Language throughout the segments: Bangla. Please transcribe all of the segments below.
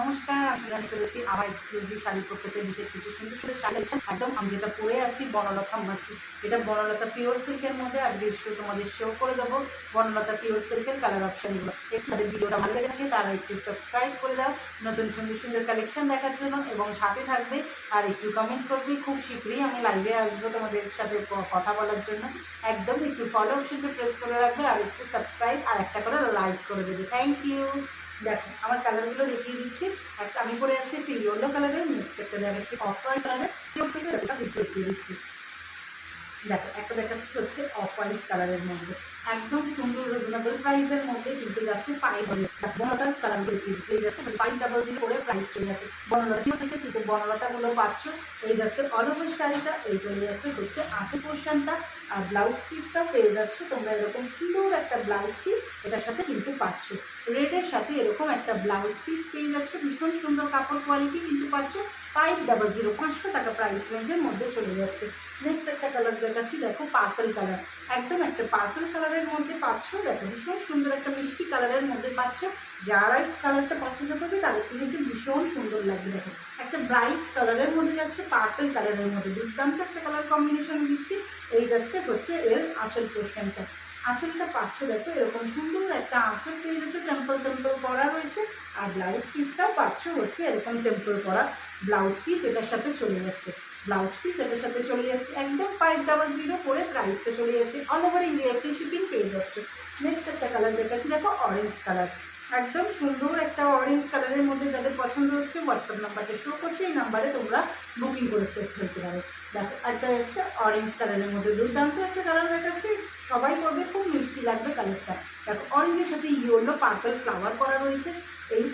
নমস্কার, আমি জানি চলেছি আমার এক্সক্লুসিভ শাড়ির পক্ষতে বিশেষ কিছু সুন্দর সুন্দর শাড়ি একদম আমি যেটা পরে আছি বনলতা মাসলি। এটা বনলতা পিওর সিল্কের মধ্যে আজকে তোমাদের শো করে দেবো বনলতা পিওর সিল্কের কালার অপশানগুলো। একটু তাদের ভিডিওটা ভালো লেগে থাকে তারা একটু সাবস্ক্রাইব করে দাও নতুন সুন্দর সুন্দর কালেকশন দেখার জন্য, এবং সাথে থাকবে আর একটু কমেন্ট করবে। খুব শীঘ্রই আমি লাইভে আসবো তোমাদের সাথে কথা বলার জন্য। একদম একটু ফলো অপশনটা প্রেস করে রাখবে আর একটু সাবস্ক্রাইব আর একটা করে লাইক করে দেবে। Thank you. দেখো আমার কালারগুলো দেখিয়ে দিচ্ছি। একটা আমি পরে আছি একটু ইয়েলো কালারের, নেক্সট একটা দেখাচ্ছি অফ হোয়াইট কালারের, দেখিয়ে দিচ্ছি। দেখো একটা দেখাচ্ছি হচ্ছে অফ হোয়াইট কালারের মধ্যে একদম সুন্দর রিজনেবল প্রাইসের মধ্যে কিন্তু যাচ্ছে 500। বনলতার কালারগুলো দেখিয়ে দিচ্ছি। এই যাচ্ছে 500 করে প্রাইস চলে যাচ্ছে বনলতা থেকে, কিন্তু বনলতাগুলো পাচ্ছ। এই যাচ্ছে অল ওভার শাড়িটা, এই চলে যাচ্ছে হচ্ছে আঁচল পোর্শনটা, আর ব্লাউজ পিসটাও পেয়ে যাচ্ছ তোমরা এরকম সুন্দর একটা ব্লাউজ পিস এটার সাথে কিন্তু পাচ্ছ। রেডের সাথে এরকম একটা ব্লাউজ পিস পেয়ে যাচ্ছ, ভীষণ সুন্দর কাপড় কোয়ালিটি কিন্তু পাচ্ছ। 500 500 টাকা প্রাইস রেঞ্জের মধ্যে চলে যাচ্ছে। নেক্সট একটা কালার দেখাচ্ছি, দেখো পার্পল কালার, একদম একটা পার্পল কালারের মধ্যে পাচ্ছ। দেখো ভীষণ সুন্দর একটা মিষ্টি কালারের মধ্যে পাচ্ছ। যারা এই কালারটা পছন্দ করবে তাদেরকে কিন্তু ভীষণ সুন্দর লাগবে। দেখো একটা ব্রাইট কালারের মধ্যে যাচ্ছে পার্পল কালারের মধ্যে, দুর্দান্ত একটা কালার কম্বিনেশন দিচ্ছি। এই যাচ্ছে হচ্ছে এর আঁচল পোর্শনটা, আঁচলটা পাচ্ছ। দেখো এরকম সুন্দর একটা আঁচল পেয়ে যাচ্ছে, টেম্পল টেম্পল করা রয়েছে। আর ব্লাউজ পিসটাও পাচ্ছ হচ্ছে এরকম টেম্পল করা ব্লাউজ পিস এটার সাথে চলে যাচ্ছে। ব্লাউজ পিস এটার সাথে চলে যাচ্ছে একদম 500 করে প্রাইসটা চলে যাচ্ছে। All over India free shipping পেয়ে যাচ্ছে। নেক্সট একটা কালার দেখাচ্ছি, দেখো অরেঞ্জ কালার, একদম সুন্দর একটা অরেঞ্জ কালারের মধ্যে যাদের পছন্দ হচ্ছে হোয়াটসঅ্যাপ নাম্বারটা শো করছে, এই নাম্বারে তোমরা বুকিং করে ফেলতে পারো। দেখো একটা হচ্ছে অরেঞ্জ কালারের মধ্যে দুর্দান্ত একটা কালার দেখাচ্ছে, সবাই করবে, খুব মিষ্টি লাগবে কালারটা। দেখো অরেঞ্জের সাথে ইয়েলো পার্পল ফ্লাওয়ার করা রয়েছে। এই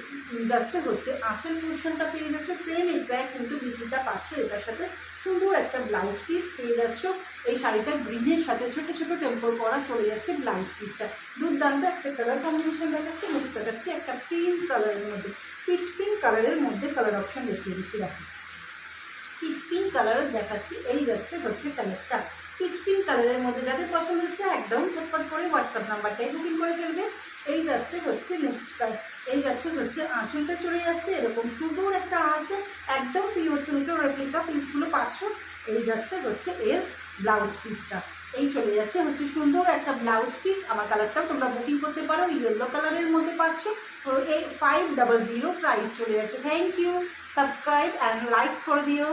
যাচ্ছে হচ্ছে আঁচল পোর্শনটা পেয়ে যাচ্ছে সেম এক্স্যাক্ট, কিন্তু বিক্রিটা পাচ্ছ এটার সাথে সুন্দর একটা ব্লাউজ পিস পেয়ে যাচ্ছ। এই শাড়িটা গ্রিনের সাথে ছোটো ছোটো টেম্পল করা চলে যাচ্ছে ব্লাউজ পিসটা। দুর্দান্ত একটা কালার কম্বিনেশন দেখাচ্ছি। নেক্সট দেখাচ্ছি একটা পিঙ্ক কালারের মধ্যে, পিচ পিঙ্ক কালারের মধ্যে কালার অপশন দেখিয়ে দিচ্ছি। দেখো পিচ পিঙ্ক কালারের দেখাচ্ছি, এই যাচ্ছে হচ্ছে কালারটা পিচ পিঙ্ক কালারের মধ্যে। যাদের পছন্দ হচ্ছে একদম ঝটপট করে হোয়াটসঅ্যাপ নাম্বারটাই বুকিং করে ফেলবে। এই যাচ্ছে হচ্ছে নেক্সট কালার, এই যাচ্ছে হচ্ছে আঁচলটা চলে যাচ্ছে এরকম সুন্দর একটা আঁচল, একদম পিওর সিল্কের রেপ্লিকা পিসগুলো পাচ্ছ। এই যাচ্ছে হচ্ছে এর ব্লাউজ পিসটা, এই চলে যাচ্ছে হচ্ছে সুন্দর একটা ব্লাউজ পিস। আমার কালারটাও তোমরা বুকিং করতে পারো, ইয়েলো কালারের মধ্যে পাচ্ছ। তো এই 500 প্রাইস চলে যাচ্ছে। Thank you, subscribe and like করে দিও।